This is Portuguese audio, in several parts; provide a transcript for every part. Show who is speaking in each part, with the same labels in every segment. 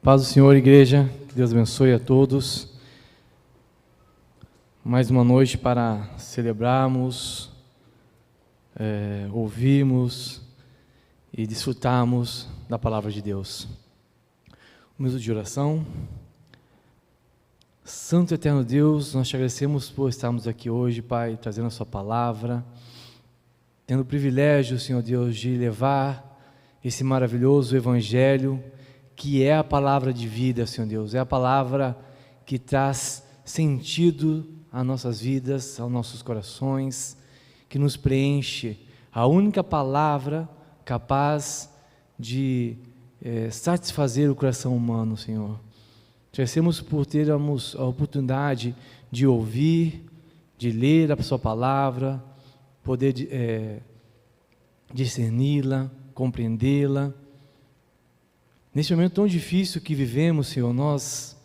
Speaker 1: Paz do Senhor, igreja, que Deus abençoe a todos. Mais uma noite para celebrarmos, ouvirmos e desfrutarmos da palavra de Deus. Um minuto de oração. Santo e eterno Deus, nós te agradecemos por estarmos aqui hoje, Pai, trazendo a sua palavra, tendo o privilégio, Senhor Deus, de levar esse maravilhoso evangelho, que é a palavra de vida, Senhor Deus, é a palavra que traz sentido às nossas vidas, aos nossos corações, que nos preenche, a única palavra capaz de satisfazer o coração humano, Senhor. Te agradecemos por termos a oportunidade de ouvir, de ler a sua palavra, poder discerni-la, compreendê-la. Neste momento tão difícil que vivemos, Senhor, nós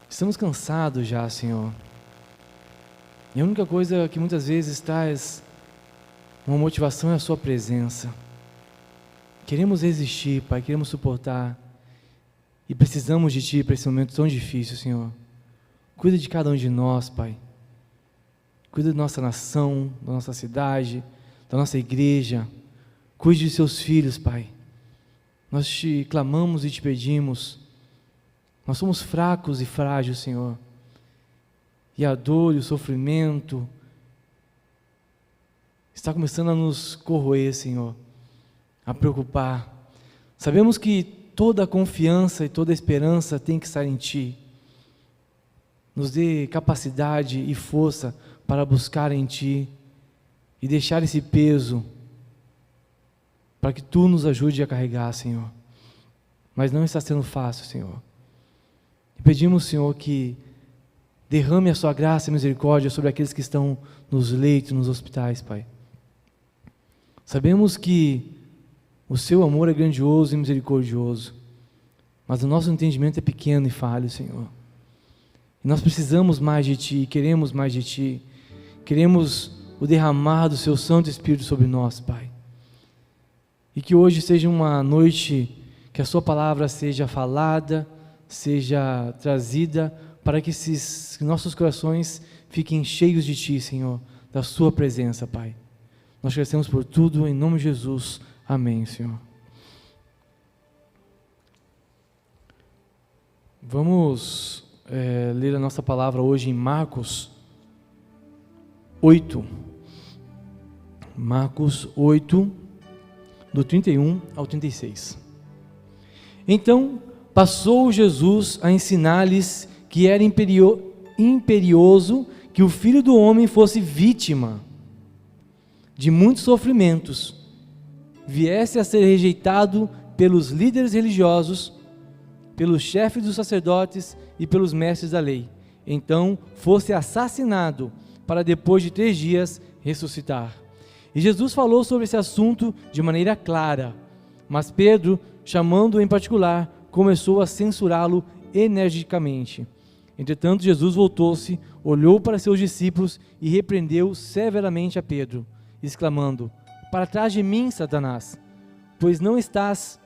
Speaker 1: estamos cansados já, Senhor. E a única coisa que muitas vezes traz uma motivação é a sua presença. Queremos resistir, Pai, queremos suportar. E precisamos de Ti para esse momento tão difícil, Senhor. Cuida de cada um de nós, Pai. Cuida da nossa nação, da nossa cidade, da nossa igreja. Cuide de seus filhos, Pai. Nós te clamamos e te pedimos. Nós somos fracos e frágeis, Senhor. E a dor e o sofrimento está começando a nos corroer, Senhor, a preocupar. Sabemos que toda a confiança e toda a esperança tem que estar em Ti. Nos dê capacidade e força para buscar em Ti e deixar esse peso para que Tu nos ajude a carregar, Senhor. Mas não está sendo fácil, Senhor. E pedimos, Senhor, que derrame a Sua graça e misericórdia sobre aqueles que estão nos leitos, nos hospitais, Pai. Sabemos que o Seu amor é grandioso e misericordioso, mas o nosso entendimento é pequeno e falho, Senhor. E nós precisamos mais de Ti, queremos mais de Ti. Queremos o derramar do Seu Santo Espírito sobre nós, Pai. E que hoje seja uma noite que a Sua palavra seja falada, seja trazida, para que esses nossos corações fiquem cheios de Ti, Senhor, da Sua presença, Pai. Nós agradecemos por tudo, em nome de Jesus. Amém, Senhor. Vamos ler a nossa palavra hoje em Marcos 8. Marcos 8, do 31 ao 36. Então, passou Jesus a ensinar-lhes que era imperioso que o Filho do Homem fosse vítima de muitos sofrimentos, viesse a ser rejeitado pelos líderes religiosos, pelos chefes dos sacerdotes e pelos mestres da lei, então fosse assassinado, para depois de 3 dias ressuscitar. E Jesus falou sobre esse assunto de maneira clara, mas Pedro, chamando-o em particular, começou a censurá-lo energicamente. Entretanto, Jesus voltou-se, olhou para seus discípulos e repreendeu severamente a Pedro, exclamando: para trás de mim, Satanás, pois não estás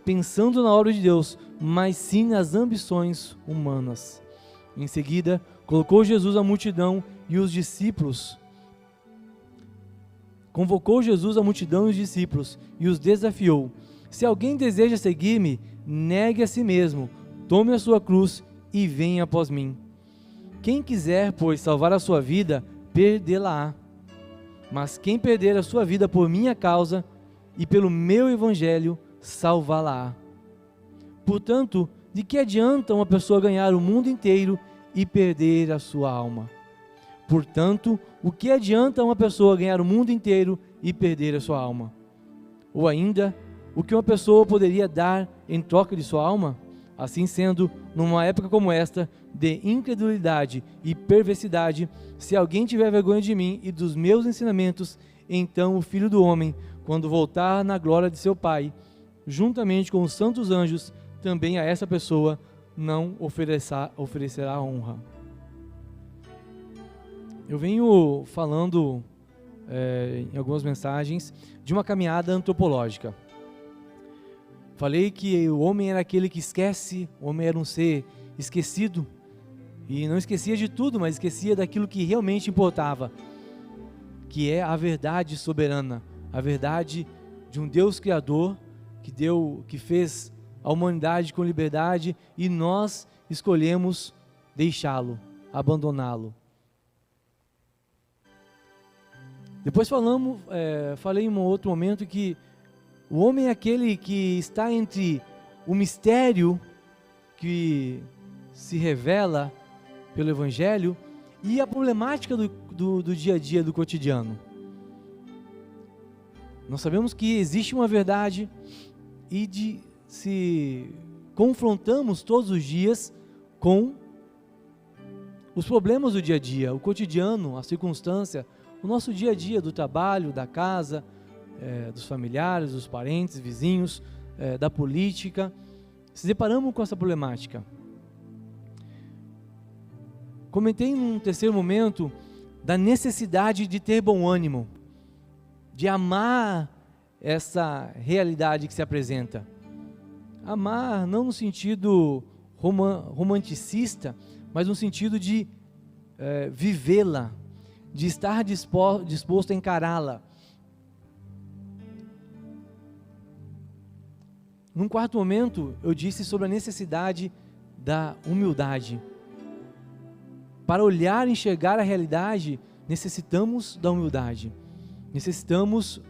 Speaker 1: pensando na obra de Deus, mas sim nas ambições humanas. Em seguida, colocou Jesus a multidão e os discípulos. Convocou Jesus a multidão e os discípulos e os desafiou: se alguém deseja seguir-me, negue a si mesmo, tome a sua cruz e venha após mim. Quem quiser, pois, salvar a sua vida, perdê-la-á. Mas quem perder a sua vida por minha causa e pelo meu evangelho, salvá-la-á. Portanto, de que adianta uma pessoa ganhar o mundo inteiro e perder a sua alma? Portanto, o que adianta uma pessoa ganhar o mundo inteiro e perder a sua alma? Ou ainda, o que uma pessoa poderia dar em troca de sua alma? Assim sendo, numa época como esta, de incredulidade e perversidade, se alguém tiver vergonha de mim e dos meus ensinamentos, então o Filho do Homem, quando voltar na glória de seu Pai, juntamente com os santos anjos, também a essa pessoa não oferecerá honra. Eu venho falando em algumas mensagens de uma caminhada antropológica. Falei que o homem era aquele que esquece, o homem era um ser esquecido, e não esquecia de tudo, mas esquecia daquilo que realmente importava, que é a verdade soberana, a verdade de um Deus Criador, que fez a humanidade com liberdade, e nós escolhemos deixá-lo, abandoná-lo. Depois falei em um outro momento que o homem é aquele que está entre o mistério que se revela pelo Evangelho e a problemática do dia a dia, do cotidiano. Nós sabemos que existe uma verdade e se confrontamos todos os dias com os problemas do dia a dia, o cotidiano, a circunstância, o nosso dia a dia do trabalho, da casa, dos familiares, dos parentes, vizinhos, da política. Se deparamos com essa problemática. Comentei num terceiro momento da necessidade de ter bom ânimo, de amar essa realidade que se apresenta. Amar não no sentido romanticista, mas no sentido de vivê-la, de estar disposto a encará-la. Num quarto momento, eu disse sobre a necessidade da humildade. Para olhar e enxergar a realidade, necessitamos da humildade. Necessitamos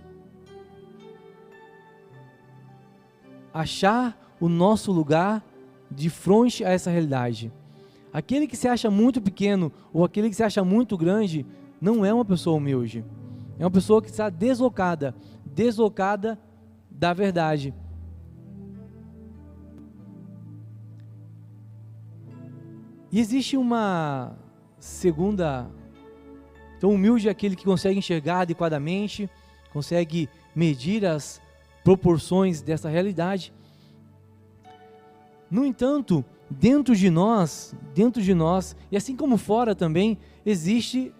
Speaker 1: achar o nosso lugar de frente a essa realidade. Aquele que se acha muito pequeno ou aquele que se acha muito grande não é uma pessoa humilde. É uma pessoa que está deslocada da verdade. E existe uma segunda. Então, humilde é aquele que consegue enxergar adequadamente, consegue medir as proporções dessa realidade. No entanto, dentro de nós, e assim como fora também, existe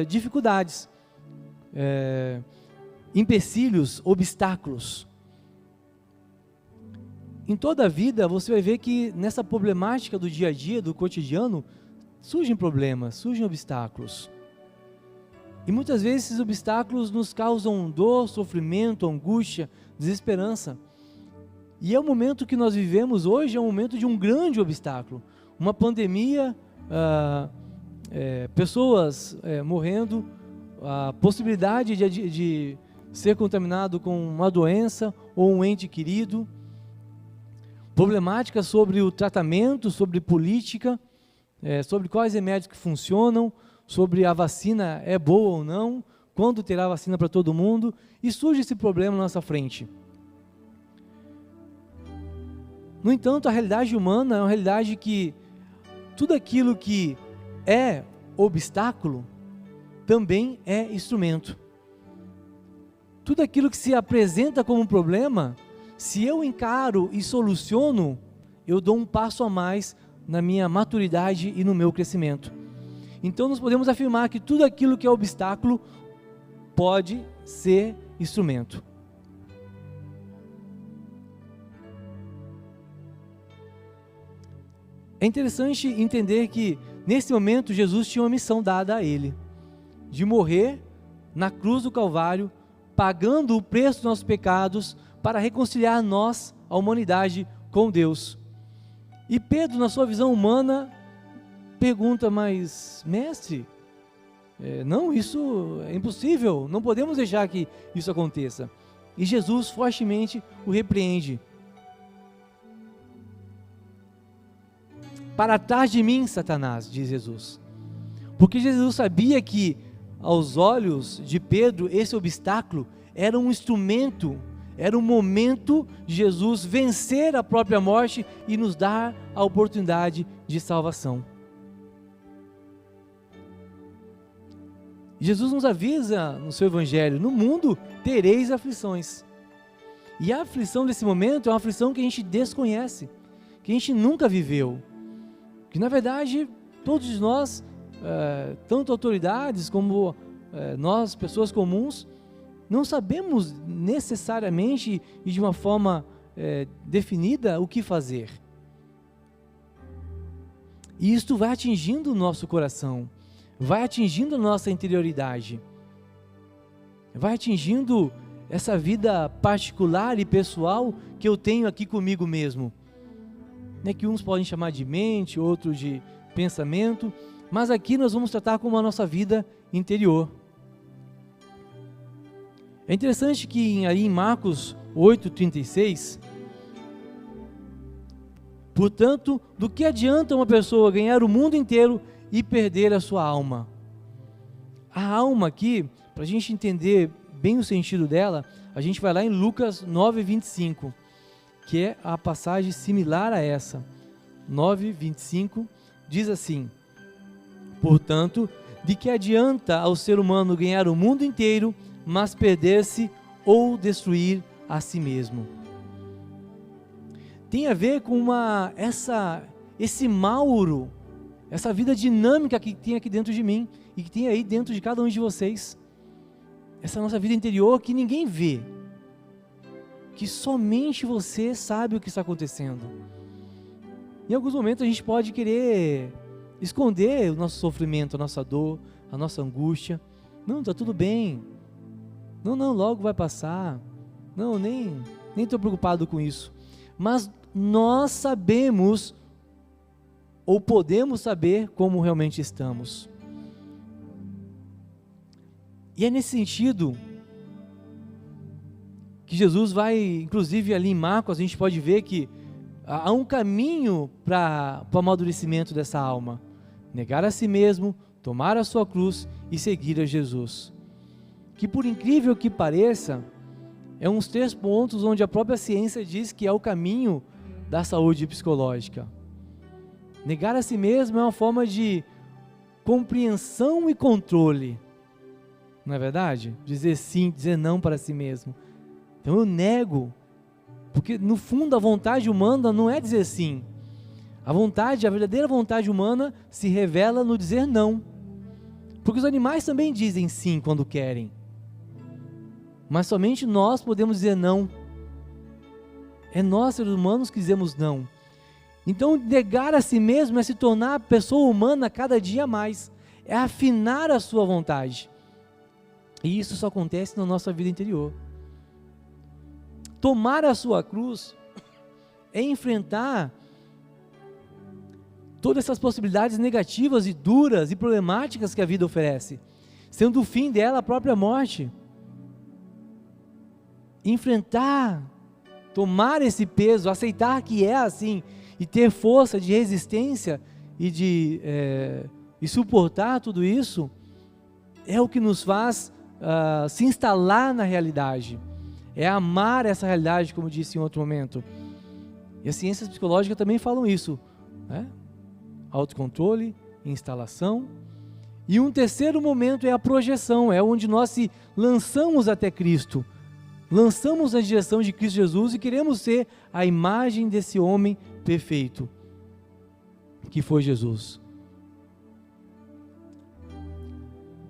Speaker 1: dificuldades, empecilhos, obstáculos. Em toda a vida, você vai ver que nessa problemática do dia a dia, do cotidiano, surgem problemas, surgem obstáculos. E muitas vezes esses obstáculos nos causam dor, sofrimento, angústia, desesperança. E é o momento que nós vivemos hoje, é um momento de um grande obstáculo. Uma pandemia, pessoas morrendo, a possibilidade de ser contaminado com uma doença ou um ente querido, problemática sobre o tratamento, sobre política, sobre quais remédios que funcionam, sobre a vacina é boa ou não, quando terá vacina para todo mundo, e surge esse problema na nossa frente. No entanto, a realidade humana é uma realidade que tudo aquilo que é obstáculo também é instrumento. Tudo aquilo que se apresenta como um problema, se eu encaro e soluciono, eu dou um passo a mais na minha maturidade e no meu crescimento. Então nós podemos afirmar que tudo aquilo que é obstáculo pode ser instrumento. É interessante entender que nesse momento Jesus tinha uma missão dada a ele, de morrer na cruz do Calvário, pagando o preço dos nossos pecados, para reconciliar nós, a humanidade, com Deus. E Pedro, na sua visão humana, pergunta, mas mestre, não, isso é impossível, não podemos deixar que isso aconteça. E Jesus fortemente o repreende. Para trás de mim, Satanás, diz Jesus. Porque Jesus sabia que, aos olhos de Pedro, esse obstáculo era um instrumento, era um momento de Jesus vencer a própria morte e nos dar a oportunidade de salvação. Jesus nos avisa no seu Evangelho: no mundo tereis aflições. E a aflição desse momento é uma aflição que a gente desconhece, que a gente nunca viveu. Que na verdade, todos nós, tanto autoridades como nós, pessoas comuns, não sabemos necessariamente e de uma forma definida o que fazer. E isto vai atingindo o nosso coração, vai atingindo a nossa interioridade, vai atingindo essa vida particular e pessoal que eu tenho aqui comigo mesmo. Que uns podem chamar de mente, outros de pensamento, mas aqui nós vamos tratar como a nossa vida interior. É interessante que aí em Marcos 8,36, portanto, do que adianta uma pessoa ganhar o mundo inteiro e perder a sua alma? A alma aqui, para a gente entender bem o sentido dela, a gente vai lá em Lucas 9,25, que é a passagem similar a essa. 9,25 diz assim: portanto, de que adianta ao ser humano ganhar o mundo inteiro, mas perder-se ou destruir a si mesmo? Tem a ver com esse Mauro, essa vida dinâmica que tem aqui dentro de mim e que tem aí dentro de cada um de vocês. Essa nossa vida interior que ninguém vê, que somente você sabe o que está acontecendo. Em alguns momentos a gente pode querer esconder o nosso sofrimento, a nossa dor, a nossa angústia. Não, está tudo bem. Não, logo vai passar. Não, nem estou preocupado com isso. Mas nós sabemos, ou podemos saber, como realmente estamos. E é nesse sentido que Jesus vai, inclusive ali em Marcos, a gente pode ver que há um caminho para o amadurecimento dessa alma: negar a si mesmo, tomar a sua cruz e seguir a Jesus. Que, por incrível que pareça, é uns 3 pontos onde a própria ciência diz que é o caminho da saúde psicológica. Negar a si mesmo é uma forma de compreensão e controle, não é verdade? Dizer sim, dizer não para si mesmo. Então eu nego, porque no fundo a vontade humana não é dizer sim. A verdadeira vontade humana se revela no dizer não. Porque os animais também dizem sim quando querem, mas somente nós podemos dizer não. É nós, seres humanos, que dizemos não. Então negar a si mesmo é se tornar pessoa humana cada dia mais, é afinar a sua vontade. E isso só acontece na nossa vida interior. Tomar a sua cruz é enfrentar todas essas possibilidades negativas e duras e problemáticas que a vida oferece, sendo o fim dela a própria morte. Enfrentar, tomar esse peso, aceitar que é assim, e ter força de resistência e suportar tudo isso, é o que nos faz se instalar na realidade, é amar essa realidade, como disse em outro momento. E as ciências psicológicas também falam isso, né? Autocontrole, instalação. E um terceiro momento é a projeção, é onde nós se lançamos até Cristo, lançamos na direção de Cristo Jesus e queremos ser a imagem desse homem perfeito, que foi Jesus.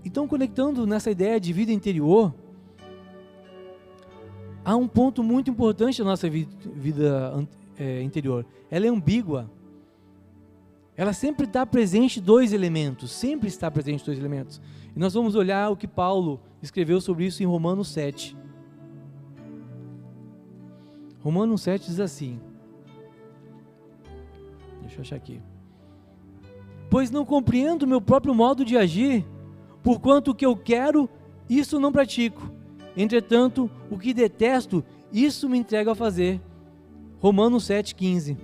Speaker 1: Então, conectando nessa ideia de vida interior, há um ponto muito importante na nossa vida interior. Ela é ambígua. Ela sempre está presente 2 elementos, sempre está presente 2 elementos. E nós vamos olhar o que Paulo escreveu sobre isso em Romanos 7. Romanos 7 diz assim, deixa eu achar aqui: pois não compreendo o meu próprio modo de agir, porquanto o que eu quero, isso não pratico. Entretanto, o que detesto, isso me entrego a fazer. Romanos 7,15.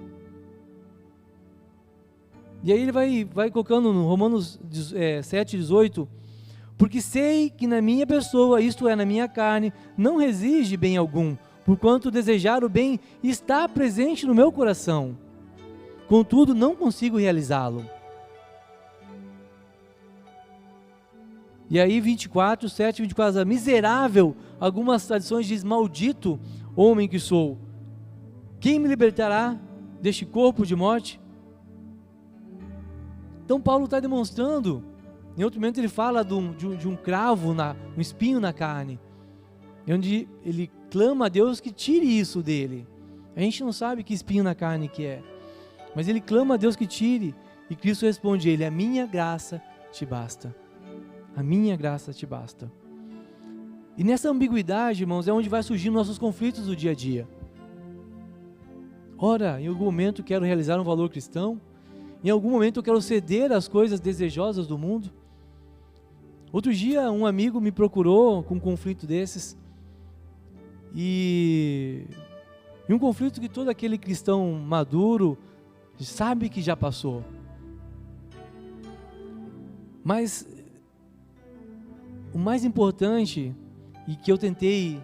Speaker 1: E aí ele vai colocando no Romanos 7,18, porque sei que na minha pessoa, isto é, na minha carne, não reside bem algum, porquanto desejar o bem está presente no meu coração, contudo não consigo realizá-lo. E aí 7:24, miserável, algumas traduções diz maldito homem que sou, quem me libertará deste corpo de morte? Então Paulo está demonstrando, em outro momento ele fala de um cravo, um espinho na carne, onde ele clama a Deus que tire isso dele, A gente não sabe que espinho na carne que é, mas ele clama a Deus que tire, e Cristo responde a ele: a minha graça te basta. A minha graça te basta. E nessa ambiguidade, irmãos, é onde vai surgindo nossos conflitos do dia a dia. Ora, em algum momento eu quero realizar um valor cristão, em algum momento eu quero ceder às coisas desejosas do mundo. Outro dia um amigo me procurou com um conflito desses, e um conflito que todo aquele cristão maduro sabe que já passou. Mas o mais importante, e que eu tentei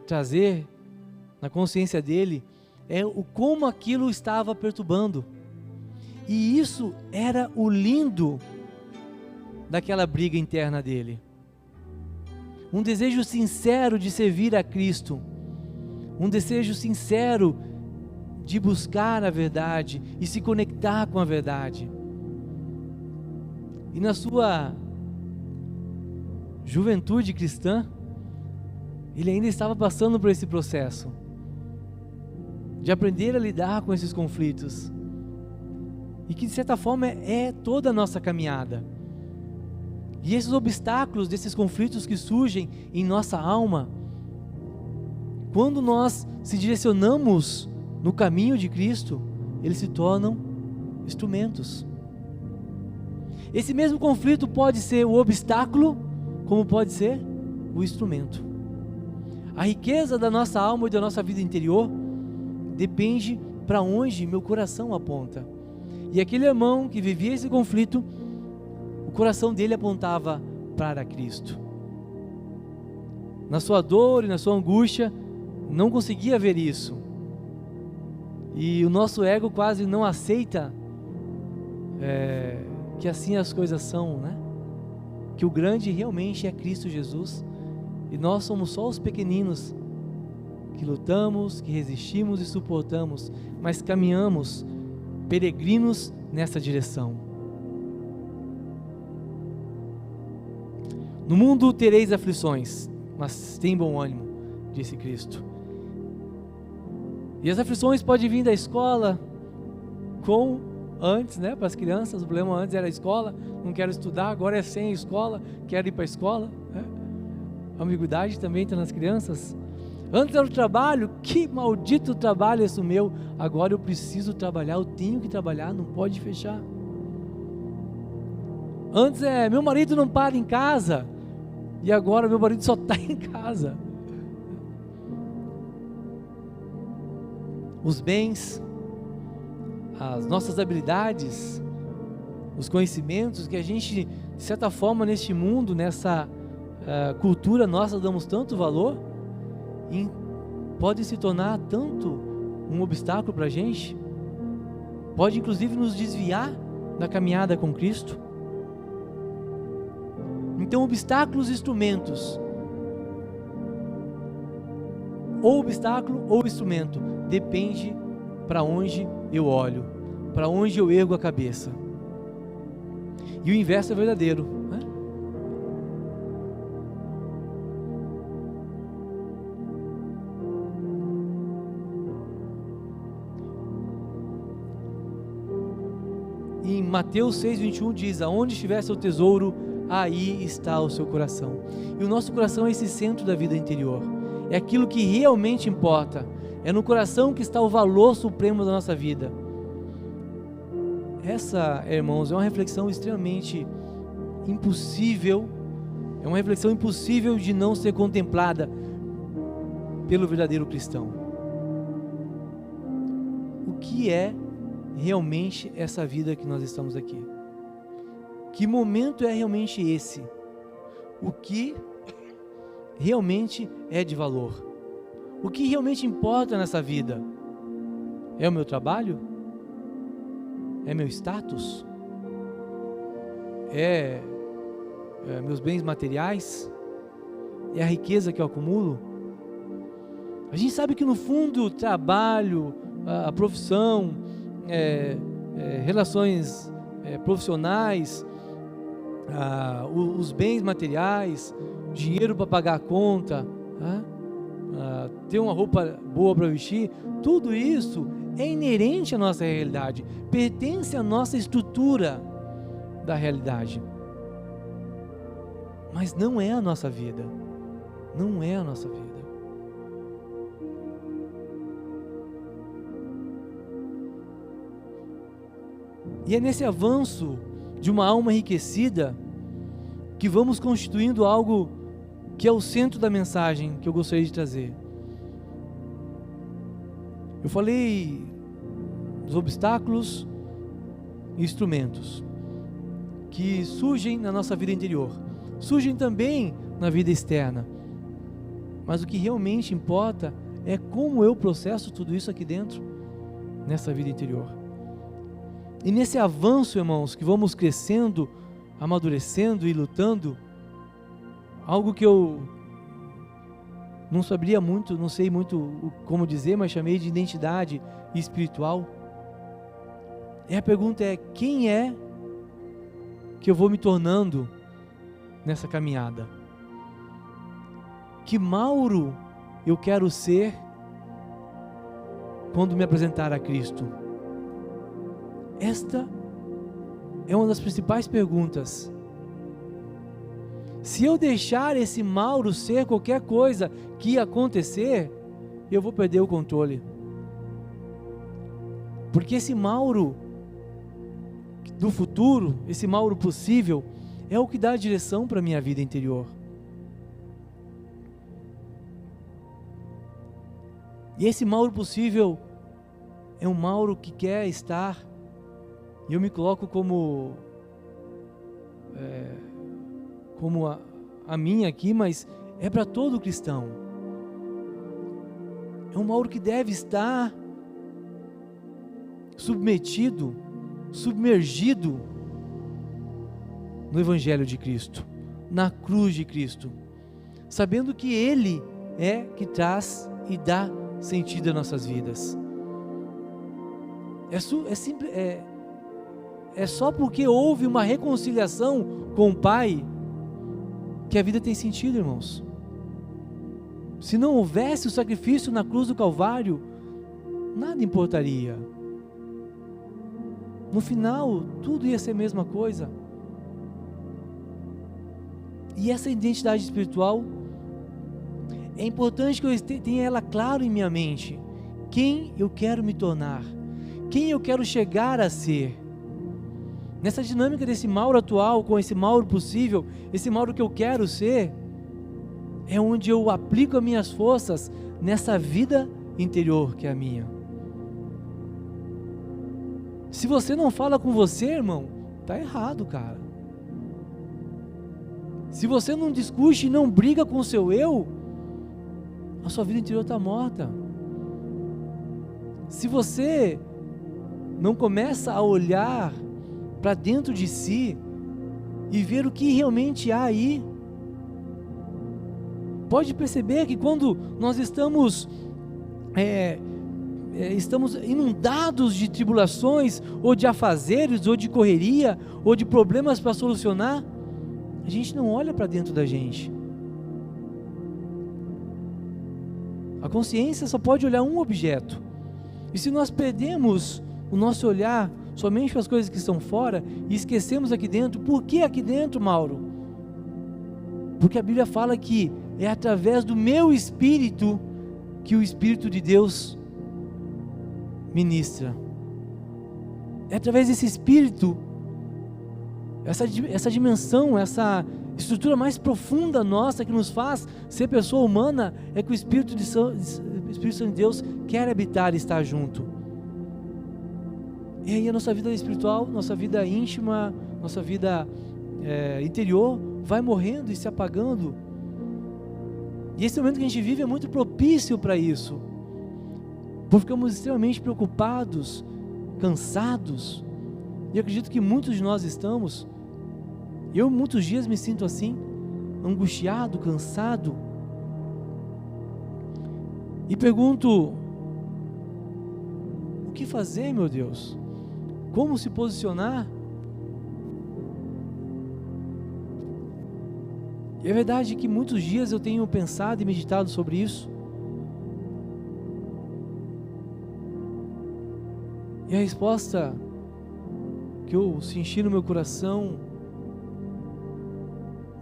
Speaker 1: trazer na consciência dele, é o como aquilo estava perturbando. E isso era o lindo daquela briga interna dele. Um desejo sincero de servir a Cristo, um desejo sincero de buscar a verdade e se conectar com a verdade. E na sua juventude cristã, ele ainda estava passando por esse processo de aprender a lidar com esses conflitos, e que de certa forma é toda a nossa caminhada. E esses obstáculos, desses conflitos que surgem em nossa alma, quando nós se direcionamos no caminho de Cristo, eles se tornam instrumentos. Esse mesmo conflito pode ser o obstáculo, como pode ser o instrumento. A riqueza da nossa alma e da nossa vida interior depende para onde meu coração aponta. E aquele irmão que vivia esse conflito, o coração dele apontava para Cristo. Na sua dor e na sua angústia, não conseguia ver isso. E o nosso ego quase não aceita que assim as coisas são, né? Que o grande realmente é Cristo Jesus, e nós somos só os pequeninos que lutamos, que resistimos e suportamos, mas caminhamos peregrinos nessa direção. No mundo tereis aflições, mas tem bom ânimo, disse Cristo. E as aflições podem vir da escola, antes, né, para as crianças, o problema antes era a escola, não quero estudar, agora é sem escola, quero ir para a escola, né? A ambiguidade também está nas crianças. Antes era o trabalho, que maldito trabalho esse meu, agora eu preciso trabalhar, eu tenho que trabalhar, não pode fechar. Antes meu marido não para em casa, e agora meu marido só está em casa. Os bens, as nossas habilidades, os conhecimentos que a gente, de certa forma, neste mundo, nessa cultura nossa, damos tanto valor, e pode se tornar tanto um obstáculo para a gente, pode inclusive nos desviar da caminhada com Cristo. Então, obstáculos e instrumentos, ou obstáculo ou instrumento, depende para onde eu olho, para onde eu ergo a cabeça. E o inverso é verdadeiro, né? Em Mateus 6,21 diz: aonde estiver seu tesouro, aí está o seu coração. E o nosso coração é esse centro da vida interior, é aquilo que realmente importa, é no coração que está o valor supremo da nossa vida. Essa, irmãos, é uma reflexão extremamente impossível, é uma reflexão impossível de não ser contemplada pelo verdadeiro cristão. O que é realmente essa vida que nós estamos aqui? Que momento é realmente esse? O que realmente é de valor? O que realmente importa nessa vida? É o meu trabalho? É meu status? É meus bens materiais? É a riqueza que eu acumulo? A gente sabe que no fundo o trabalho, a profissão, relações profissionais, os bens materiais, dinheiro para pagar a conta, ter uma roupa boa para vestir, tudo isso é inerente à nossa realidade, pertence à nossa estrutura da realidade, mas não é a nossa vida, não é a nossa vida. E é nesse avanço de uma alma enriquecida que vamos constituindo algo que é o centro da mensagem que eu gostaria de trazer. Eu falei dos obstáculos e instrumentos que surgem na nossa vida interior, surgem também na vida externa, mas o que realmente importa é como eu processo tudo isso aqui dentro, nessa vida interior. E nesse avanço, irmãos, que vamos crescendo, amadurecendo e lutando, algo que eu não sabia muito, não sei muito como dizer, mas chamei de identidade espiritual. E a pergunta é: quem é que eu vou me tornando nessa caminhada? Que Mauro eu quero ser quando me apresentar a Cristo? Esta é uma das principais perguntas. Se eu deixar esse Mauro ser qualquer coisa que acontecer, eu vou perder o controle. Porque esse Mauro do futuro, esse Mauro possível, é o que dá a direção para a minha vida interior. E esse Mauro possível é um Mauro que quer estar, e eu me coloco como a minha aqui, mas é para todo cristão. É um Mauro que deve estar submetido, submergido no Evangelho de Cristo, na cruz de Cristo, sabendo que Ele é que traz e dá sentido às nossas vidas. É só porque houve uma reconciliação com o Pai que a vida tem sentido, irmãos. Se não houvesse o sacrifício na cruz do Calvário, nada importaria. No final, tudo ia ser a mesma coisa. E essa identidade espiritual, é importante que eu tenha ela claro em minha mente. Quem eu quero me tornar? Quem eu quero chegar a ser? Nessa dinâmica desse Mauro atual, com esse Mauro possível, esse Mauro que eu quero ser, é onde eu aplico as minhas forças nessa vida interior que é a minha. Se você não fala com você, irmão, tá errado, cara. Se você não discute e não briga com o seu eu, a sua vida interior está morta. Se você não começa a olhar para dentro de si e ver o que realmente há aí, pode perceber que quando nós estamos inundados de tribulações, ou de afazeres, ou de correria, ou de problemas para solucionar, a gente não olha para dentro da gente. A consciência só pode olhar um objeto, e se nós perdemos o nosso olhar somente para as coisas que estão fora, e esquecemos aqui dentro, por que aqui dentro, Mauro? Porque a Bíblia fala que é através do meu espírito que o Espírito de Deus ministra. É através desse espírito, essa dimensão, essa estrutura mais profunda nossa que nos faz ser pessoa humana, é que o Espírito Santo de Deus quer habitar e estar junto. E aí a nossa vida espiritual, nossa vida íntima, nossa vida interior vai morrendo e se apagando. E esse momento que a gente vive é muito propício para isso, porque ficamos extremamente preocupados, cansados, e eu acredito que muitos de nós estamos. Eu muitos dias me sinto assim, angustiado, cansado, e pergunto: o que fazer, meu Deus? Como se posicionar? E é verdade que muitos dias eu tenho pensado e meditado sobre isso, E a resposta que eu senti no meu coração,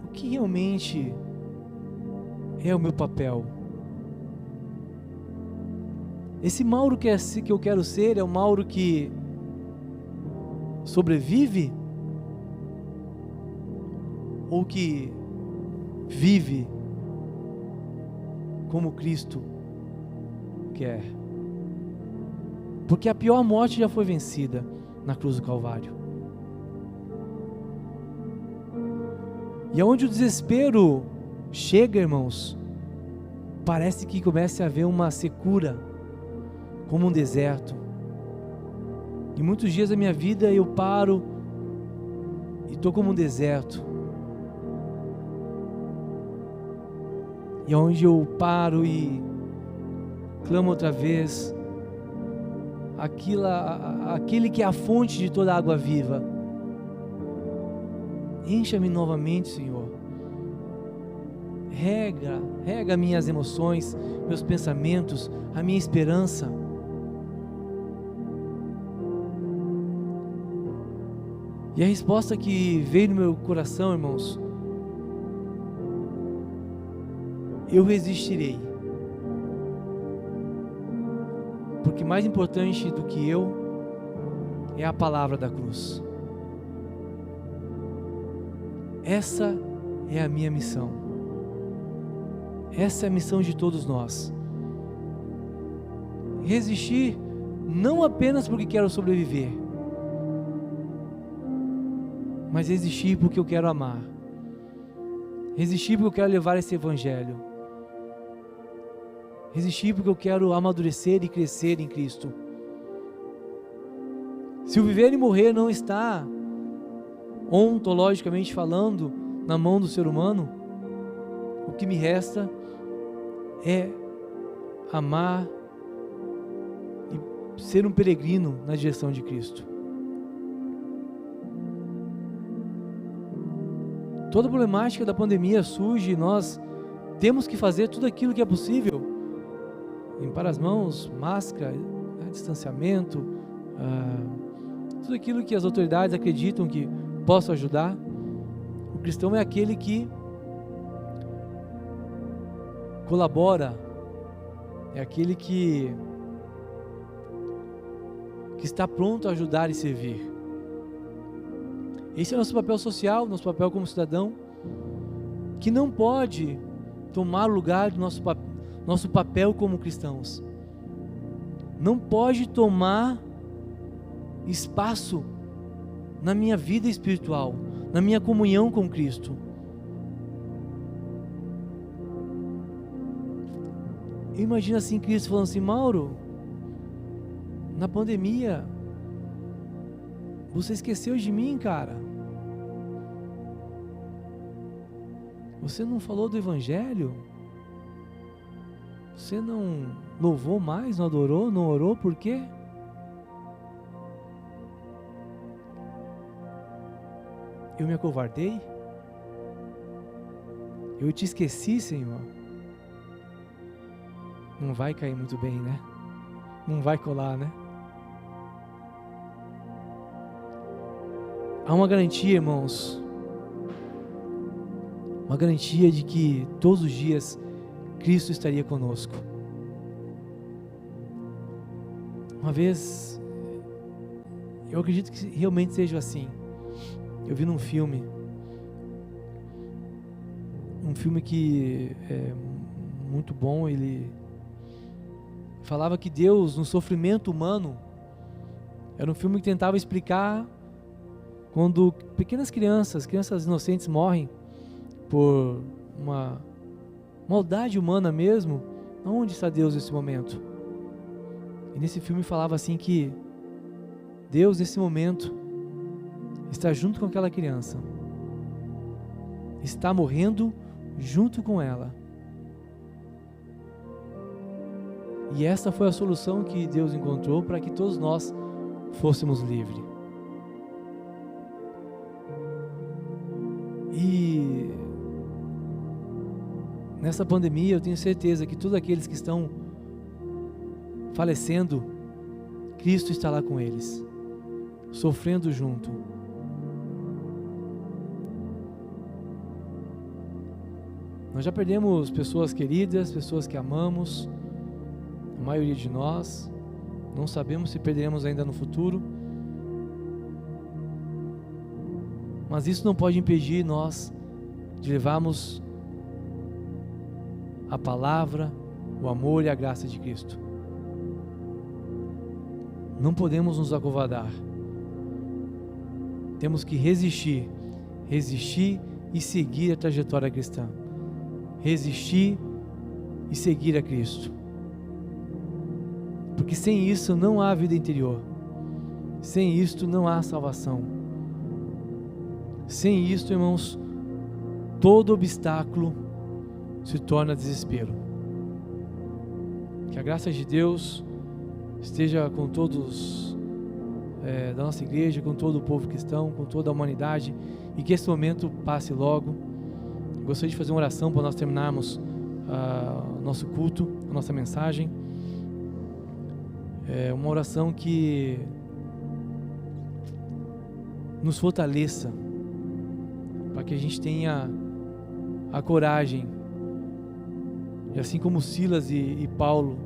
Speaker 1: o que realmente é o meu papel? Esse Mauro que eu quero ser é o Mauro que sobrevive? Ou que vive como Cristo quer? Porque a pior morte já foi vencida na cruz do Calvário. E aonde o desespero chega, irmãos, parece que começa a haver uma secura, como um deserto. E muitos dias da minha vida eu paro e estou como um deserto. E onde eu paro e clamo outra vez, aquele que é a fonte de toda a água viva, encha-me novamente, Senhor. Rega minhas emoções, meus pensamentos, a minha esperança. E a resposta que veio no meu coração, irmãos, eu resistirei. Porque mais importante do que eu é a palavra da cruz. Essa é a minha missão. Essa é a missão de todos nós. Resistir não apenas porque quero sobreviver, mas resistir porque eu quero amar. Resistir porque eu quero levar esse evangelho. Resistir porque eu quero amadurecer e crescer em Cristo. Se o viver e morrer não está, ontologicamente falando, na mão do ser humano, o que me resta é amar e ser um peregrino na direção de Cristo. Toda a problemática da pandemia surge e nós temos que fazer tudo aquilo que é possível. Limpar as mãos, máscara, distanciamento, tudo aquilo que as autoridades acreditam que possa ajudar. O cristão é aquele que colabora, é aquele que está pronto a ajudar e servir. Esse é o nosso papel social, nosso papel como cidadão, que não pode tomar o lugar do nosso papel como cristãos. Não pode tomar espaço na minha vida espiritual, na minha comunhão com Cristo. Eu imagino assim Cristo falando assim: Mauro, na pandemia você esqueceu de mim, cara. Você não falou do evangelho? Você não louvou mais, não adorou, não orou, por quê? Eu me acovardei? Eu te esqueci, Senhor? Não vai cair muito bem, né? Não vai colar, né? Há uma garantia, irmãos, uma garantia de que todos os dias Cristo estaria conosco. Uma vez, eu acredito que realmente seja assim. Eu vi num filme que é muito bom. Ele falava que Deus, no sofrimento humano, era um filme que tentava explicar quando pequenas crianças inocentes morrem por uma maldade humana mesmo. Onde está Deus nesse momento? E nesse filme falava assim que Deus nesse momento está junto com aquela criança, está morrendo junto com ela. E essa foi a solução que Deus encontrou para que todos nós fôssemos livres. E nessa pandemia eu tenho certeza que todos aqueles que estão falecendo Cristo está lá com eles, sofrendo junto. Nós já perdemos pessoas queridas, pessoas que amamos, a maioria de nós. Não sabemos se perderemos ainda no futuro. Mas isso não pode impedir nós de levarmos a palavra, o amor e a graça de Cristo. Não podemos nos acovardar. Temos que resistir e seguir a trajetória cristã. Resistir e seguir a Cristo. Porque sem isso não há vida interior. Sem isto não há salvação. Sem isto, irmãos, todo obstáculo se torna desespero. Que a graça de Deus esteja com todos da nossa igreja, com todo o povo cristão, com toda a humanidade, e que esse momento passe logo. Gostaria de fazer uma oração para nós terminarmos o nosso culto, a nossa mensagem. É uma oração que nos fortaleça, para que a gente tenha a coragem, e assim como Silas e Paulo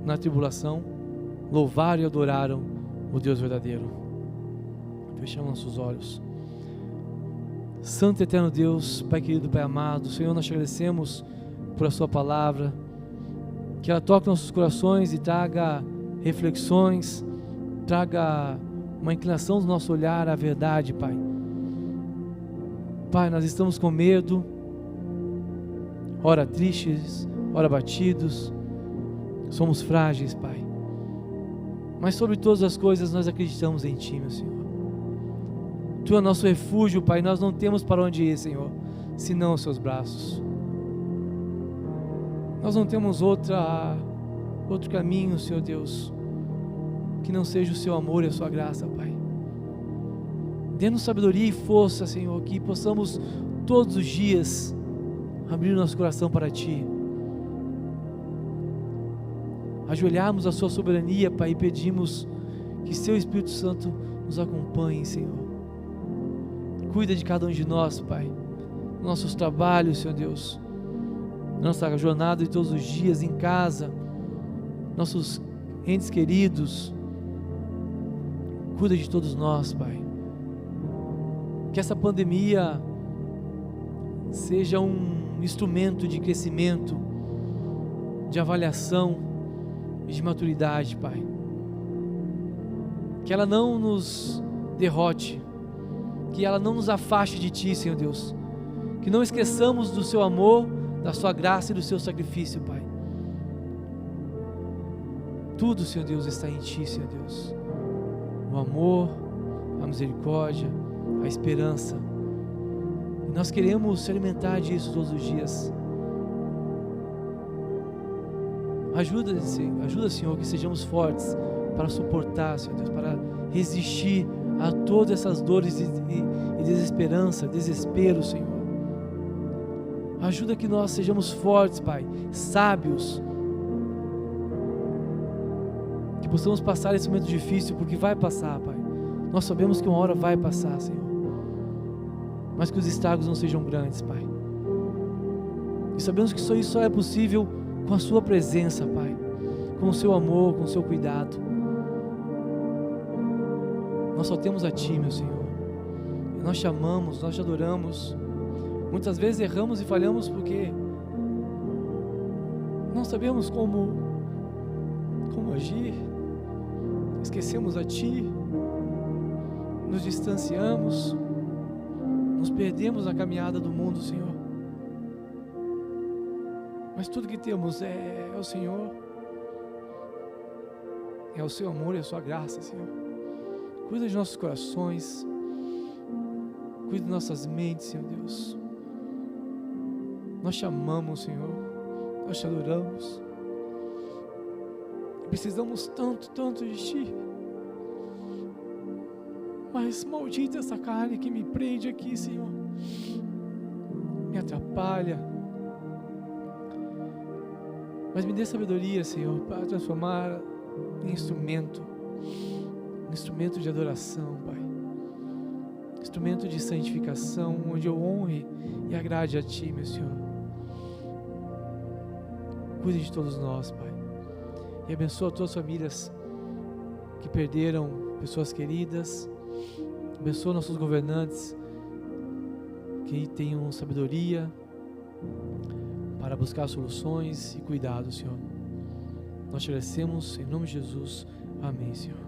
Speaker 1: na tribulação, louvaram e adoraram o Deus verdadeiro. Fechamos nossos olhos. Santo e eterno Deus, Pai querido, Pai amado, Senhor, nós te agradecemos por a sua palavra, que ela toque nossos corações e traga reflexões, traga uma inclinação do nosso olhar à verdade, Pai. Pai, nós estamos com medo, ora tristes, ora abatidos, somos frágeis, Pai, mas sobre todas as coisas nós acreditamos em Ti, meu Senhor. Tu é nosso refúgio, Pai, nós não temos para onde ir, Senhor, senão os Seus braços. Nós não temos outro caminho, Senhor Deus, que não seja o Seu amor e a Sua graça, Pai. Dê-nos sabedoria e força, Senhor, que possamos todos os dias abrir nosso coração para Ti, ajoelharmos a Sua soberania, Pai, e pedimos que Seu Espírito Santo nos acompanhe, Senhor. Cuida de cada um de nós, Pai, nossos trabalhos, Senhor Deus, nossa jornada de todos os dias em casa, nossos entes queridos. Cuida de todos nós, Pai. Que essa pandemia seja um instrumento de crescimento, de avaliação e de maturidade, Pai. Que ela não nos derrote, que ela não nos afaste de Ti, Senhor Deus. Que não esqueçamos do Seu amor, da Sua graça e do Seu sacrifício, Pai. Tudo, Senhor Deus, está em Ti, Senhor Deus. O amor, a misericórdia, a esperança. E nós queremos se alimentar disso todos os dias. Ajuda, Senhor, que sejamos fortes para suportar, Senhor Deus, para resistir a todas essas dores e desesperança, desespero, Senhor. Ajuda que nós sejamos fortes, Pai, sábios, que possamos passar esse momento difícil, porque vai passar, Pai. Nós sabemos que uma hora vai passar, Senhor, mas que os estragos não sejam grandes, Pai. E sabemos que isso só é possível com a Sua presença, Pai, com o Seu amor, com o Seu cuidado. Nós só temos a Ti, meu Senhor. E nós te amamos, nós te adoramos. Muitas vezes erramos e falhamos porque não sabemos como agir. Esquecemos a Ti, nos distanciamos, nos perdemos na caminhada do mundo, Senhor. Mas tudo que temos é o Senhor, é o Seu amor e a Sua graça, Senhor. Cuida de nossos corações, cuida de nossas mentes, Senhor Deus. Nós te amamos, Senhor, nós te adoramos. Precisamos tanto de Ti, mas maldita essa carne que me prende aqui, Senhor, me atrapalha. Mas me dê sabedoria, Senhor, para transformar em instrumento um instrumento de adoração, Pai, instrumento de santificação, onde eu honre e agrade a Ti, meu Senhor. Cuide de todos nós, Pai, e abençoa todas as famílias que perderam pessoas queridas. Abençoa nossos governantes, que tenham sabedoria para buscar soluções e cuidado, Senhor. Nós te agradecemos em nome de Jesus. Amém, Senhor.